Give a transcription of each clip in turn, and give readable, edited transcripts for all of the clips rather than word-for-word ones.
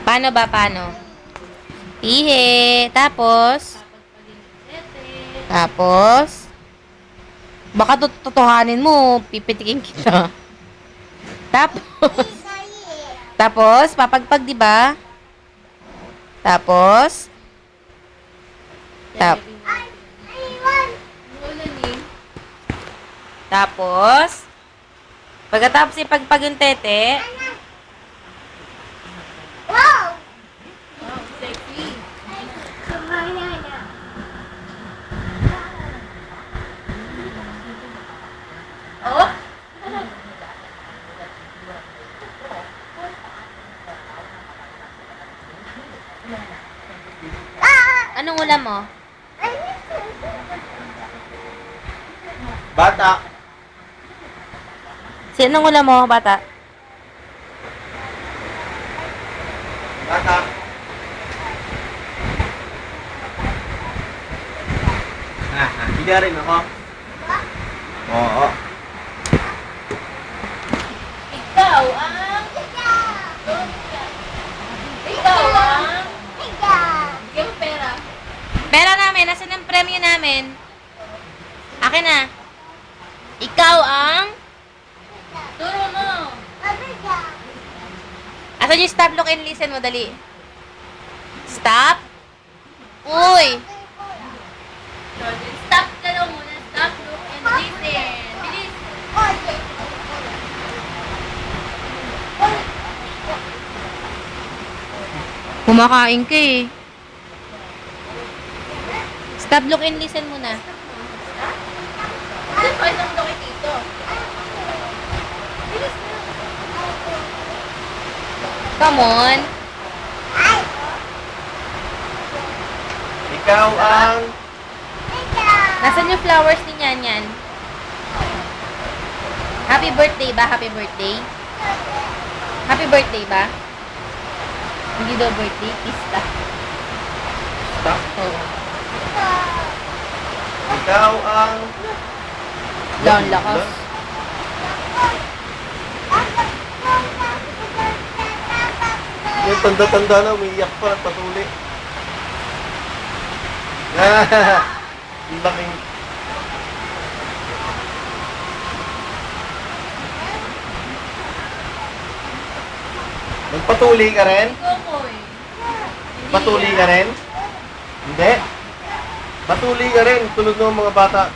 Paano ba, paano? Ihi. Tapos? Tapos? Baka totohanin mo, pipitikin kita. Tapos? Tapos, papagpag, di ba? Tapos? Tap. Tapos? Pagkatapos ipagpag yung tete, oh, anong ulam mo? Bata. Sinong ulam mo, bata? Bata. Hindi rin ako. Oo. Ikaw ang... Ikaw ang... Bigyan mo pera. Pera namin, nasan ang premyo namin? Akin na. Ikaw ang... Turo mo. Asan yung stop, look, and listen mo, dali. Stop. Uy. Stop ka daw muna. Stop, look, and listen. Bilis. Kumakain ka eh. Stop, look, and listen muna. Come on. Ikaw ang... Nasaan yung flowers ni Nyan? Happy birthday ba? Happy birthday? Happy birthday ba? Hindi daw birthday, pista. Stop. Oo. Ikaw ang... Laon lakas. Yung tanda-tanda na, umiiyak pa, patuloy. Ang laking... Magpatuloy ka rin? Patuloy ka rin? Hindi. Patuloy ka rin, tulad ng mga bata.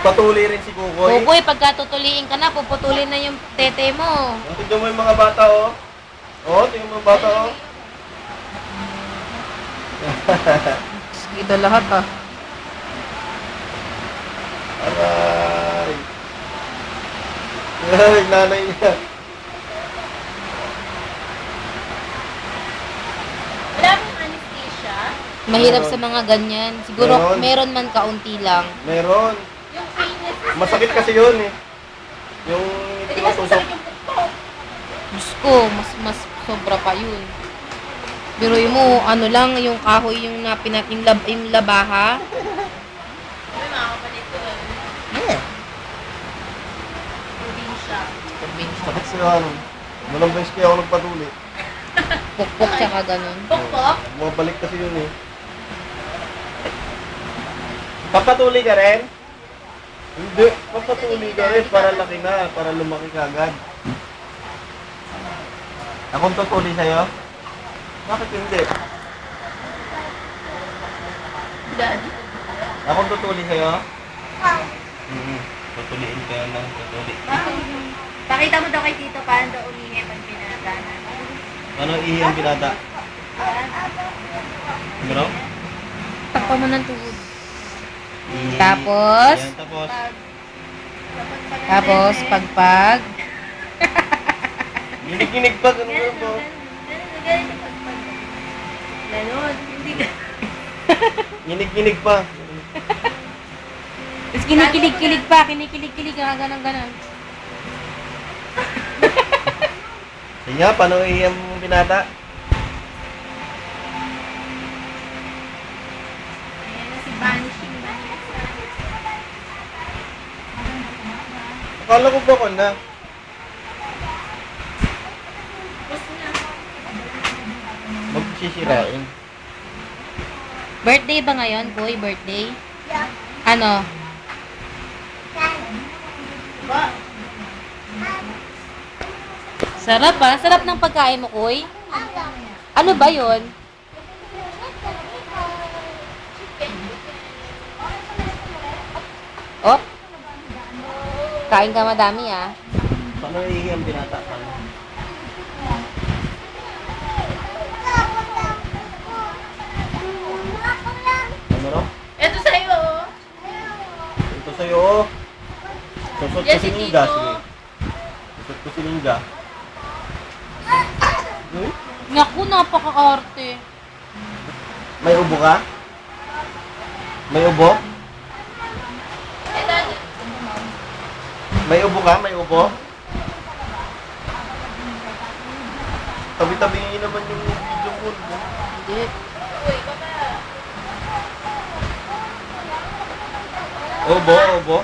Patuloy rin si Kukoy. Buboy, pagka tutuliin ka na, puputulin na yung tete mo. Tignan mo yung mga bata, oh. Oh, tignan mo yung bata, oh. Ito lahat ah. Aray. Ay, nanay niya. Wala mong anesthesia? Mahirap sa mga ganyan. Siguro meron man kaunti lang. Meron. Yung painless. Masakit kasi yun, eh. Yung tinutusok. Diyos ko, mas sobra pa yun. Pero mo, ano lang, yung kahoy yung napinat, yung labaha. May mga kapalit ko. Yeah. Probinsya. Sakit siya, ano. Walang beses kaya ako nagpatuloy. Pukpok tsaka ganun. Pukpok? Bumabalik kasi yun, eh. Papatuloy ka rin? Hindi. Papatuloy ka rin para laki na, para lumaki ka agad. Akong tutuloy sa'yo? Bakit hindi? Daddy. Akong tutuloy sa'yo? Tutuliin ka lang, tutuloy. Pakita mo daw kay Tito paano daw umihi pag pinagdanan. Ano ihi ang binata? Ano? Takpa mo ng tuhod. Tapos? Ayan, tapos. Tapos, pagpag. Ginig-ginig pa, ganun po. Ganon. Hindi ka. Ginig-ginig pa. Tapos kinikilig-kilig pa. Kinikilig-kilig ka. Ganon-ganon. Sige nga, paano ihi ang binata? Ayan na si Vanishing Vanessa. Akala ko ba ko na? sisirain. Birthday ba ngayon, Kuy? Birthday? Ano? Sarap ah. Sarap ng pagkain mo, Kuy. Ano ba yon? Oh? Kain ka madami ah. Paano ihi ang binata pa? Ano ro? Ito sa'yo. Ito sa'yo. Oh. Susot ko Yes, si si Ninja. Tito. Sige. Susot ko si Ninja. Uy, Naku, napaka-arte. may ubo ka? May ubo? May ubo ka? May ubo? Tabi-tabihin naman yung video mo. Hindi. Uy, baba. Ubo, ubo.